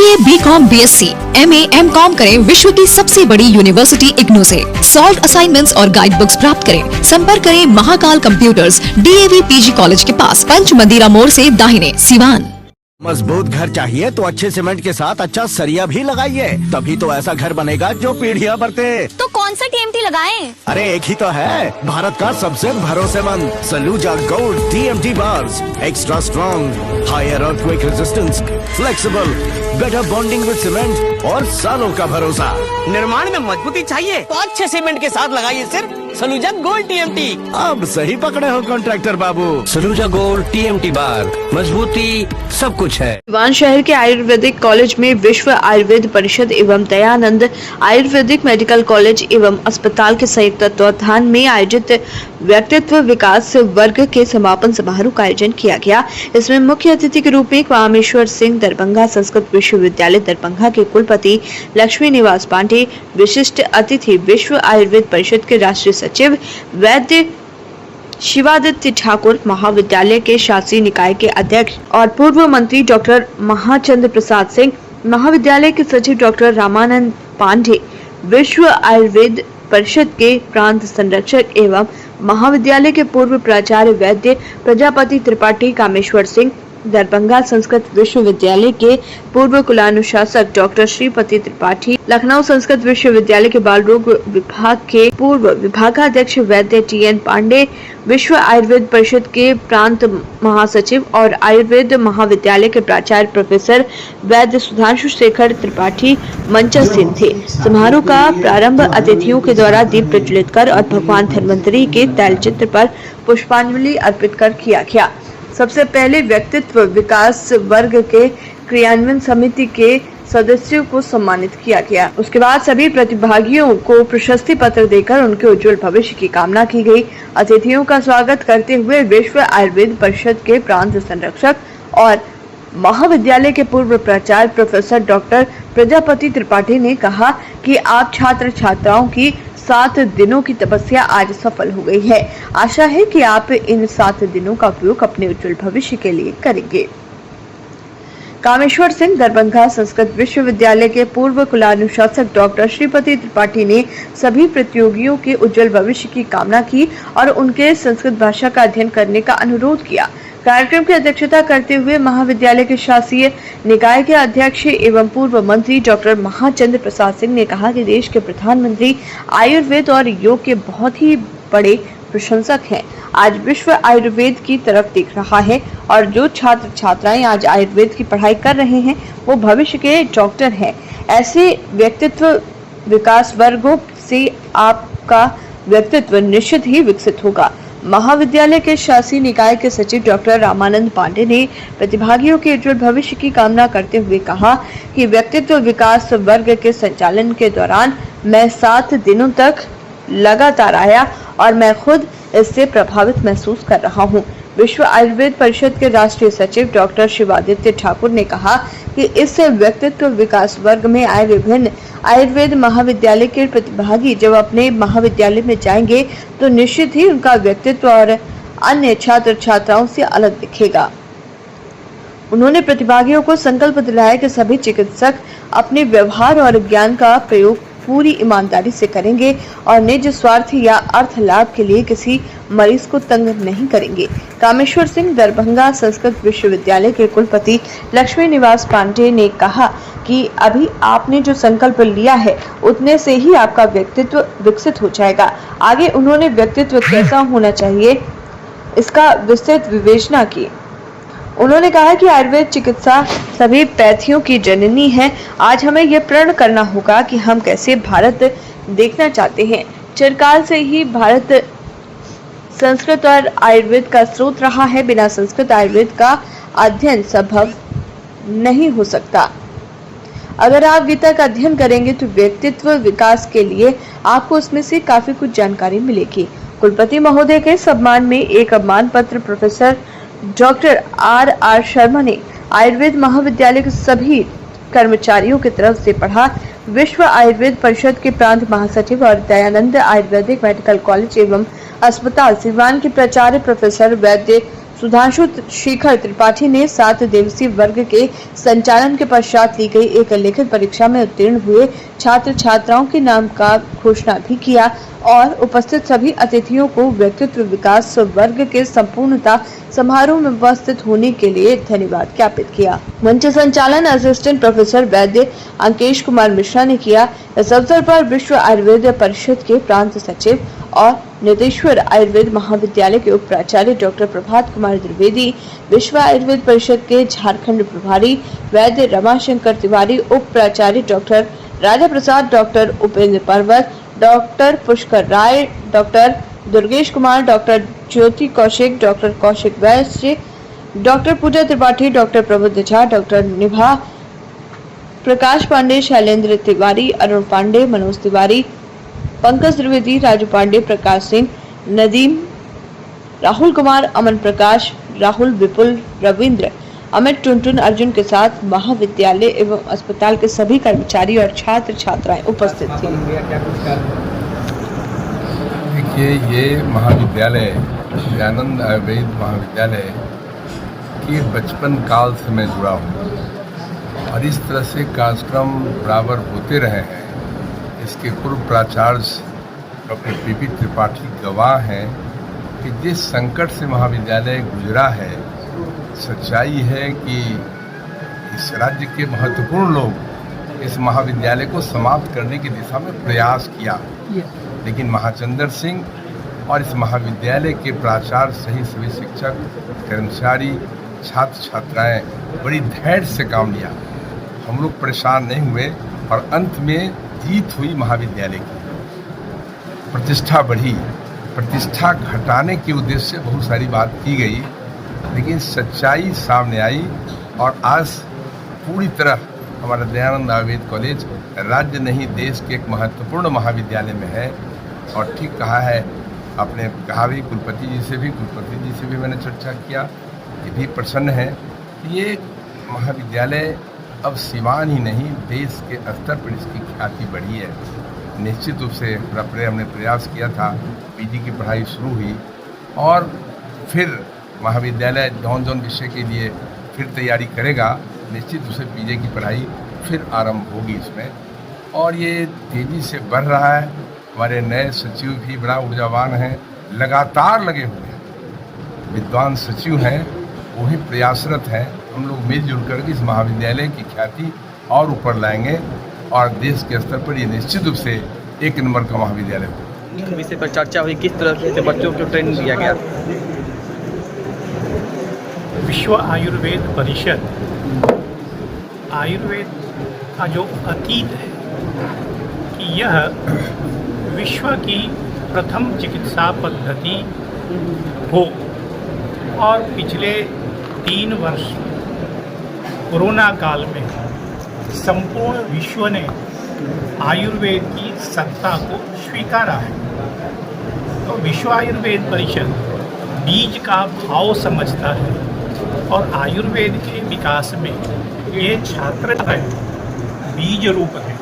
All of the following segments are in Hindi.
BA, BCom, BSc, MA, MCom करें विश्व की सबसे बड़ी यूनिवर्सिटी इग्नू से। सॉल्व असाइनमेंट्स और गाइड बुक्स प्राप्त करें। संपर्क करें Mahakal computers, DAV PG college के पास, पंच मंदिरा मोड़ से दाहिने, सिवान। मजबूत घर चाहिए तो अच्छे सीमेंट के साथ अच्छा सरिया भी लगाइए, तभी तो ऐसा घर बनेगा जो पीढ़ियां बरते। तो कौन सा TMT लगाएं? अरे एक ही तो है, भारत का सबसे भरोसेमंद Saluja gold TMT bars. Extra strong, higher earthquake resistance, flexible, better bonding with cement और सालों का भरोसा। निर्माण में मजबूती चाहिए तो अच्छे सीमेंट के साथ लगाइए सिर्फ सलूजा गोल्ड TMT। अब सही पकड़े हो कॉन्ट्रैक्टर बाबू। सलूजा गोल्ड TMT बार, मजबूती सब कुछ है। सिवान शहर के आयुर्वेदिक कॉलेज में विश्व आयुर्वेद परिषद एवं दयानंद आयुर्वेदिक मेडिकल कॉलेज एवं अस्पताल के संयुक्त तत्वावधान में आयोजित व्यक्तित्व विकास वर्ग के समापन समारोह का आयोजन किया गया। इसमें मुख्य अतिथि के रूप में कामेश्वर सिंह दरभंगा संस्कृत विश्वविद्यालय दरभंगा के कुलपति लक्ष्मी निवास पांडे, विशिष्ट अतिथि विश्व आयुर्वेद परिषद के राष्ट्रीय सचिव वैद्य शिवादित्य ठाकुर, महाविद्यालय के शासी निकाय के अध्यक्ष और पूर्व मंत्री डॉक्टर महाचंद्र प्रसाद सिंह, महाविद्यालय के सचिव डॉक्टर रामानंद पांडे, विश्व आयुर्वेद परिषद के प्रांत संरक्षक एवं महाविद्यालय के पूर्व प्राचार्य वैद्य प्रजापति त्रिपाठी, कामेश्वर सिंह, दरभंगा संस्कृत विश्वविद्यालय के पूर्व कुलानुशासक डॉक्टर श्रीपति त्रिपाठी, लखनऊ संस्कृत विश्वविद्यालय के बाल रोग विभाग के पूर्व विभागाध्यक्ष वैद्य TN पांडे, विश्व आयुर्वेद परिषद के प्रांत महासचिव और आयुर्वेद महाविद्यालय के प्राचार्य प्रोफेसर वैद्य सुधांशु शेखर त्रिपाठी मंचासीन थे। समारोह का प्रारंभ अतिथियों के द्वारा दीप प्रज्वलित कर और भगवान धन्वंतरी के तैलचित्र पर पुष्पांजलि अर्पित कर किया गया। सबसे पहले व्यक्तित्व विकास वर्ग के क्रियान्वयन समिति के सदस्यों को सम्मानित किया गया। उसके बाद सभी प्रतिभागियों को प्रशस्ति पत्र देकर उनके उज्जवल भविष्य की कामना की गई। अतिथियों का स्वागत करते हुए विश्व आयुर्वेद परिषद के प्रांत संरक्षक और महाविद्यालय के पूर्व प्राचार्य प्रोफेसर डॉक्टर प्रजापति त्रिपाठी ने कहा कि आप छात्र छात्राओं की 7 दिनों की तपस्या आज सफल हो गई है। आशा है कि आप इन 7 दिनों का उपयोग अपने उज्जवल भविष्य के लिए करेंगे। कामेश्वर सिंह दरभंगा संस्कृत विश्वविद्यालय के पूर्व कुलानुशासक डॉक्टर श्रीपति त्रिपाठी ने सभी प्रतियोगियों के उज्जवल भविष्य की कामना की और उनके संस्कृत भाषा का अध्ययन करने का अनुरोध किया। कार्यक्रम की अध्यक्षता करते हुए महाविद्यालय के शासीय निकाय के अध्यक्ष एवं पूर्व मंत्री डॉक्टर महाचंद्र प्रसाद सिंह ने कहा कि देश के प्रधानमंत्री आयुर्वेद और योग के बहुत ही बड़े प्रशंसक हैं। आज विश्व आयुर्वेद की तरफ देख रहा है और जो छात्र छात्राएं आज आयुर्वेद की पढ़ाई कर रहे हैं वो भविष्य के डॉक्टर हैं। ऐसे व्यक्तित्व विकास वर्गों से आपका व्यक्तित्व निश्चित ही विकसित होगा। महाविद्यालय के शासी निकाय के सचिव डॉक्टर रामानंद पांडे ने प्रतिभागियों के उज्जवल भविष्य की कामना करते हुए कहा कि व्यक्तित्व विकास वर्ग के संचालन के दौरान मैं 7 दिनों तक लगातार आया और मैं खुद इससे प्रभावित महसूस कर रहा हूं। विश्व आयुर्वेद परिषद के राष्ट्रीय सचिव डॉक्टर शिवादित्य ठाकुर ने कहा कि इस व्यक्तित्व विकास वर्ग में आए विभिन्न आयुर्वेद महाविद्यालय के प्रतिभागी जब अपने महाविद्यालय में जाएंगे तो निश्चित ही उनका व्यक्तित्व और अन्य छात्र छात्राओं से अलग दिखेगा। उन्होंने प्रतिभागियों को संकल्प दिलाया कि सभी चिकित्सक अपने व्यवहार और ज्ञान का प्रयोग पूरी ईमानदारी से करेंगे और निज स्वार्थ या अर्थ लाभ के लिए किसी मरीज को तंग नहीं करेंगे। कामेश्वर सिंह दरभंगा संस्कृत विश्वविद्यालय के कुलपति लक्ष्मी निवास पांडे ने कहा कि अभी आपने जो संकल्प लिया है उतने से ही आपका व्यक्तित्व विकसित हो जाएगा। आगे उन्होंने व्यक्तित्व कैसा होना चाहिए इसका विस्तृत विवेचना की। उन्होंने कहा कि आयुर्वेद चिकित्सा सभी पैथियों की जननी है। आज हमें यह प्रण करना होगा कि हम कैसे भारत देखना चाहते हैं। चिरकाल से ही भारत संस्कृत और आयुर्वेद का स्रोत रहा है। बिना संस्कृत आयुर्वेद का अध्ययन संभव नहीं हो सकता। अगर आप गीता का अध्ययन करेंगे तो व्यक्तित्व विकास के लिए आपको उसमें से काफी कुछ जानकारी मिलेगी। कुलपति महोदय के सम्मान में एक मान पत्र प्रोफेसर डॉक्टर RR शर्मा ने आयुर्वेद महाविद्यालय के सभी कर्मचारियों की तरफ से पढ़ा। विश्व आयुर्वेद परिषद के प्रांत महासचिव और दयानंद आयुर्वेदिक मेडिकल कॉलेज एवं अस्पताल सिवान के प्राचार्य प्रोफेसर वैद्य सुधांशु शेखर त्रिपाठी ने 7 दिवसीय वर्ग के संचालन के पश्चात ली गई एक लिखित परीक्षा में उत्तीर्ण हुए छात्र छात्राओं के नाम का घोषणा भी किया और उपस्थित सभी अतिथियों को व्यक्तित्व विकास वर्ग के संपूर्णता समारोह में उपस्थित होने के लिए धन्यवाद ज्ञापित किया। मंच संचालन असिस्टेंट प्रोफेसर वैद्य अंकेश कुमार मिश्रा ने किया। इस अवसर पर विश्व आयुर्वेद परिषद के प्रांत सचिव और नितेश्वर आयुर्वेद महाविद्यालय के उप प्राचार्य डॉक्टर प्रभात कुमार द्विवेदी, विश्व आयुर्वेद परिषद के झारखंड प्रभारी वैद्य रमाशंकर तिवारी, उप प्राचार्य डॉक्टर राजा प्रसाद, डॉक्टर उपेंद्र पर्वत, डॉक्टर पुष्कर राय, डॉक्टर दुर्गेश कुमार, डॉक्टर ज्योति कौशिक, डॉक्टर कौशिक वैश्य, डॉक्टर पूजा त्रिपाठी, डॉक्टर प्रबुद्ध झा, डॉक्टर निभा, प्रकाश पांडे, शैलेंद्र तिवारी, अरुण पांडे, मनोज तिवारी, पंकज द्विवेदी, राजू पांडे, प्रकाश सिंह, नदीम, राहुल कुमार, अमन प्रकाश, राहुल, विपुल, रविंद्र, अमित टुनटुन, अर्जुन के साथ महाविद्यालय एवं अस्पताल के सभी कर्मचारी और छात्र छात्राएं उपस्थित थे। देखिए, ये महाविद्यालय दयानंद आयुर्वेद महाविद्यालय के बचपन काल से मैं जुड़ा हूँ और इस तरह से कार्यक्रम बराबर होते रहे हैं। इसके पूर्व प्राचार्य डॉक्टर पीपी त्रिपाठी गवाह हैं कि जिस संकट से महाविद्यालय गुजरा है, सच्चाई है कि इस राज्य के महत्वपूर्ण लोग इस महाविद्यालय को समाप्त करने की दिशा में प्रयास किया, लेकिन महाचंद्र सिंह और इस महाविद्यालय के प्राचार्य सहित सभी शिक्षक, कर्मचारी, छात्र छात्राएं बड़ी धैर्य से काम लिया। हम लोग परेशान नहीं हुए और अंत में जीत हुई। महाविद्यालय की प्रतिष्ठा बढ़ी। प्रतिष्ठा घटाने के उद्देश्य से बहुत सारी बात की गई, लेकिन सच्चाई सामने आई और आज पूरी तरह हमारा दयानंद आयुर्वेद कॉलेज राज्य नहीं देश के एक महत्वपूर्ण महाविद्यालय में है। और ठीक कहा है आपने, कहा भी कुलपति जी से भी मैंने चर्चा किया, ये भी प्रसन्न है कि ये महाविद्यालय अब सीमान ही नहीं देश के स्तर पर इसकी ख्याति बढ़ी है। निश्चित रूप से हमने प्रयास किया था, पीजी की पढ़ाई शुरू हुई और फिर महाविद्यालय जौन विषय के लिए फिर तैयारी करेगा, निश्चित रूप से पीजी की पढ़ाई फिर आरंभ होगी इसमें और ये तेज़ी से बढ़ रहा है। हमारे नए सचिव भी बड़ा ऊर्जावान हैं, लगातार लगे हुए हैं, विद्वान सचिव हैं, वो भी प्रयासरत हैं। हम लोग मिलजुल कर इस महाविद्यालय की ख्याति और ऊपर लाएंगे और देश के स्तर पर ये निश्चित रूप से 1 नंबर का महाविद्यालय होगा। विषय पर चर्चा हुई, किस तरह से बच्चों को ट्रेनिंग दिया गया। विश्व आयुर्वेद परिषद आयुर्वेद का जो अतीत है कि यह विश्व की प्रथम चिकित्सा पद्धति हो और पिछले 3 वर्ष कोरोना काल में संपूर्ण विश्व ने आयुर्वेद की सत्ता को स्वीकारा है। तो विश्व आयुर्वेद परिषद बीज का भाव समझता है और आयुर्वेद के विकास में ये छात्र बीज रूप है।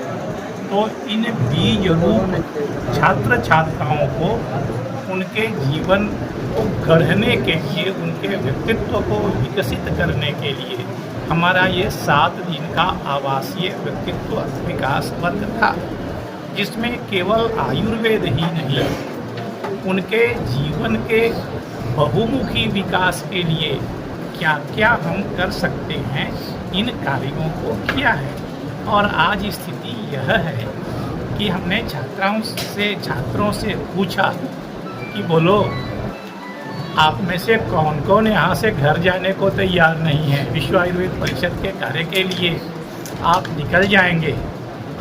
तो इन बीज रूप छात्र छात्राओं को उनके जीवन को गढ़ने के लिए, उनके व्यक्तित्व को विकसित करने के लिए हमारा ये 7 दिन का आवासीय व्यक्तित्व विकास वर्ग था, जिसमें केवल आयुर्वेद ही नहीं, उनके जीवन के बहुमुखी विकास के लिए क्या क्या हम कर सकते हैं, इन कार्यों को किया है। और आज स्थिति यह है कि हमने छात्रों से पूछा कि बोलो, आप में से कौन कौन यहाँ से घर जाने को तैयार नहीं है, विश्व आयुर्वेद परिषद के कार्य के लिए आप निकल जाएंगे।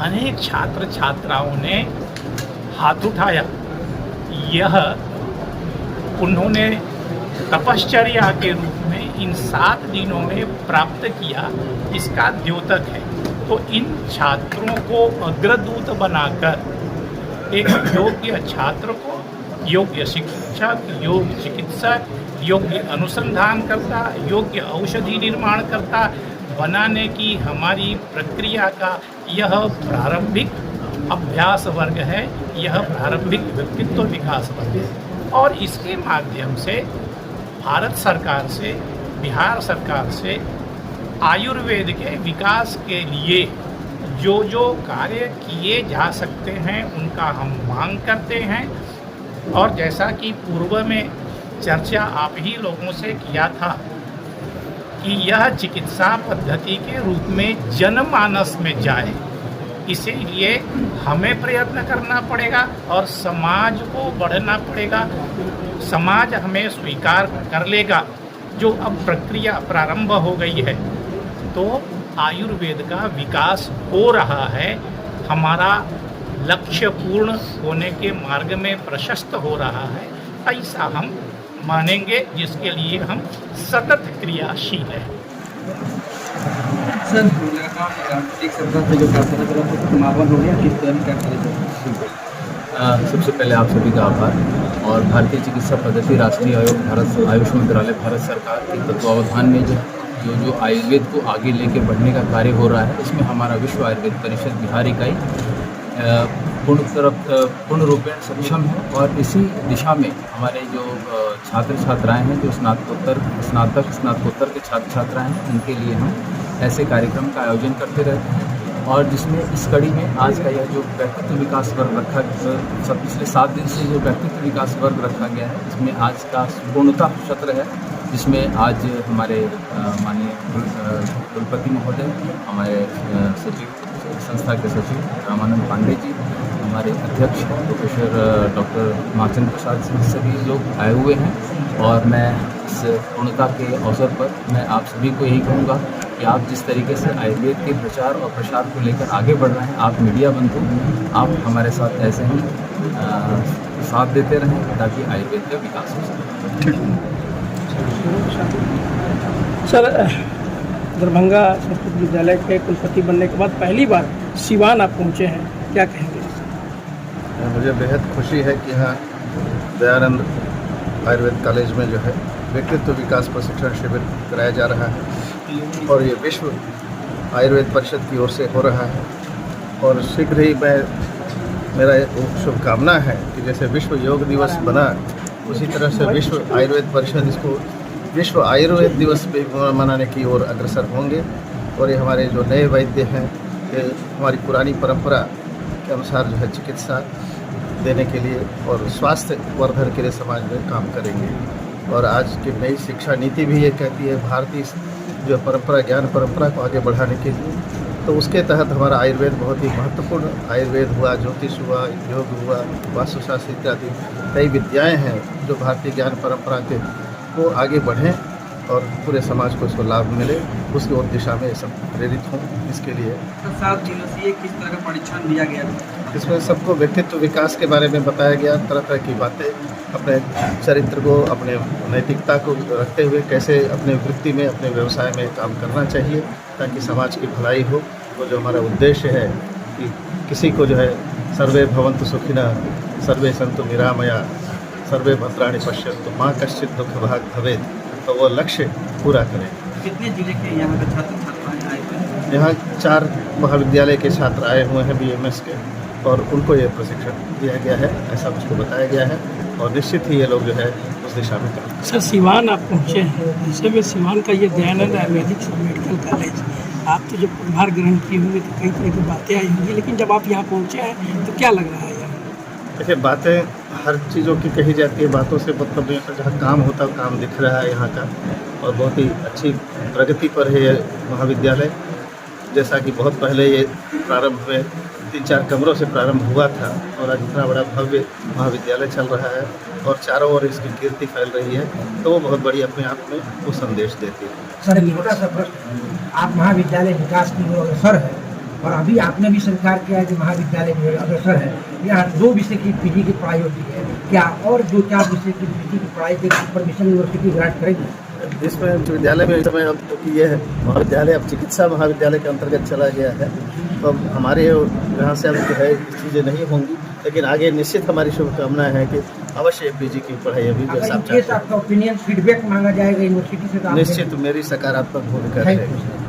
अनेक छात्र छात्राओं ने हाथ उठाया। यह उन्होंने तपश्चर्या के रूप में इन 7 दिनों में प्राप्त किया, इसका द्योतक है। तो इन छात्रों को अग्रदूत बनाकर एक योग्य छात्र को योग्य शिक्षक, योग्य चिकित्सक, योग्य अनुसंधानकर्ता, योग्य औषधि निर्माणकर्ता बनाने की हमारी प्रक्रिया का यह प्रारंभिक अभ्यास वर्ग है, यह प्रारंभिक व्यक्तित्व विकास वर्ग है। और इसके माध्यम से भारत सरकार से, बिहार सरकार से आयुर्वेद के विकास के लिए जो जो कार्य किए जा सकते हैं उनका हम मांग करते हैं। और जैसा कि पूर्व में चर्चा आप ही लोगों से किया था कि यह चिकित्सा पद्धति के रूप में जनमानस में जाए, इसीलिए हमें प्रयत्न करना पड़ेगा और समाज को बढ़ना पड़ेगा। समाज हमें स्वीकार कर लेगा। जो अब प्रक्रिया प्रारंभ हो गई है तो आयुर्वेद का विकास हो रहा है, हमारा लक्ष्य पूर्ण होने के मार्ग में प्रशस्त हो रहा है, ऐसा हम मानेंगे, जिसके लिए हम सतत क्रियाशील हैं। सर, एक सप्ताह से जो कार्यक्रम चला था समापन हो गया, किस तरह का कार्यक्रम? सबसे पहले आप सभी का आभार। और भारतीय चिकित्सा पद्धति राष्ट्रीय आयोग, भारत आयुष मंत्रालय, भारत सरकार के तत्वावधान में जो आयुर्वेद को आगे लेके बढ़ने का कार्य हो रहा है, इसमें हमारा विश्व आयुर्वेद परिषद बिहार इकाई पूर्ण रूपेण सक्षम है। और इसी दिशा में हमारे जो छात्र छात्राएं हैं, जो स्नातकोत्तर के छात्र छात्राएं हैं, उनके लिए हम ऐसे कार्यक्रम का आयोजन करते रहते हैं। और जिसमें इस कड़ी में आज का यह जो व्यक्तित्व विकास वर्ग रखा, पिछले 7 दिन से जो व्यक्तित्व विकास वर्ग रखा गया है, इसमें आज का पूर्णता सत्र है, जिसमें आज हमारे माननीय कुलपति महोदय, हमारे सचिव, संस्था के सचिव रामानंद पांडे जी, हमारे अध्यक्ष प्रोफेसर डॉक्टर माचन प्रसाद सिंह, सभी लोग आए हुए हैं। और मैं इस पूर्णता के अवसर पर मैं आप सभी को यही कहूँगा कि आप जिस तरीके से आयुर्वेद के प्रचार और प्रसार को लेकर आगे बढ़ रहे हैं, आप मीडिया बंधु, आप हमारे साथ ऐसे ही साथ देते रहें ताकि आयुर्वेद का विकास हो सके। सर, दरभंगा संस्कृत विद्यालय के कुलपति बनने के बाद पहली बार सिवान आप पहुँचे हैं, क्या कहेंगे? मुझे बेहद खुशी है कि यहाँ दयानंद आयुर्वेद कॉलेज में जो है व्यक्तित्व विकास प्रशिक्षण शिविर कराया जा रहा है और ये विश्व आयुर्वेद परिषद की ओर से हो रहा है। और शीघ्र ही मेरा शुभकामना है कि जैसे विश्व योग दिवस बना, उसी तरह से विश्व आयुर्वेद परिषद इसको विश्व आयुर्वेद दिवस भी मनाने की ओर अग्रसर होंगे। और ये हमारे जो नए वैद्य हैं, ये हमारी पुरानी परंपरा के अनुसार जो है चिकित्सा देने के लिए और स्वास्थ्य वर्धन के लिए समाज में काम करेंगे। और आज की नई शिक्षा नीति भी ये कहती है भारतीय जो परंपरा, ज्ञान परंपरा को आगे बढ़ाने के लिए, तो उसके तहत हमारा आयुर्वेद बहुत ही महत्वपूर्ण, आयुर्वेद हुआ, ज्योतिष हुआ, योग हुआ, वास्तुशास्त्र इत्यादि कई विद्याएं हैं जो भारतीय ज्ञान परंपरा के को आगे बढ़ें और पूरे समाज को इसको लाभ मिले, उसकी ओर दिशा में सब प्रेरित हों। इसके लिए 7 दिवसीय किस तरह का परीक्षण दिया गया? इसमें सबको व्यक्तित्व विकास के बारे में बताया गया, तरह तरह की बातें, अपने चरित्र को, अपने नैतिकता को रखते हुए कैसे अपने वृत्ति में, अपने व्यवसाय में काम करना चाहिए ताकि समाज की भलाई हो। वो जो हमारा उद्देश्य है कि किसी को जो है सर्वे भवन्तु सुखिनः, सर्वे सन्तु निरामया, सर्वे भद्राणि पश्यन्तु माँ कश्चित् दुःख भाग् भवेत्, तो वो लक्ष्य पूरा करें। कितने जिले के यहाँ के छात्र छात्राएं आए हुए? यहाँ 4 महाविद्यालय के छात्र आए हुए हैं BMS के, और उनको ये प्रशिक्षण दिया गया है, ऐसा मुझको बताया गया है। और निश्चित ही ये लोग जो है उस दिशा में करेंगे। सर, सिवान आप पहुँचे हैं, ऐसे में सिवान का ये दयानंद आयुर्वेदिक मेडिकल कॉलेज, आप तो जब पदभार ग्रहण किए होंगे तो कई तरह की बातें आई होंगी, लेकिन जब आप यहाँ पहुँचे हैं तो क्या लग रहा है? देखिए, बातें हर चीज़ों की कही जाती है, बातों से मतलब नहीं होता। जहाँ काम होता है काम दिख रहा है यहाँ का, और बहुत ही अच्छी प्रगति पर है ये महाविद्यालय। जैसा कि बहुत पहले ये प्रारंभ हुए 3-4 कमरों से प्रारंभ हुआ था और आज इतना बड़ा भव्य महाविद्यालय चल रहा है और चारों ओर इसकी कीर्ति फैल रही है, तो वो बहुत बड़ी अपने आप में वो संदेश देती है। सर, ये छोटा सा प्रश्न, आप महाविद्यालय विकास की ओर अग्रसर है और अभी आपने भी स्वीकार किया है कि महाविद्यालय में अग्रसर है। यहाँ 2 विषय की PG की पढ़ाई होती है, क्या और 2-4 विषय की PG की पढ़ाई के परमिशन यूनिवर्सिटी ग्रांट करेगी? इसमें विद्यालय में इस समय अब तो ये है महाविद्यालय अब चिकित्सा महाविद्यालय के अंतर्गत चला गया है, तो अब हमारे यहाँ से अब जो है चीज़ें नहीं होंगी, लेकिन आगे निश्चित हमारी शुभकामना है कि अवश्य PG की पढ़ाई अभी आपका ओपिनियन फीडबैक मांगा जाएगा यूनिवर्सिटी से? निश्चित मेरी सकारात्मक भूमिका रहेगी।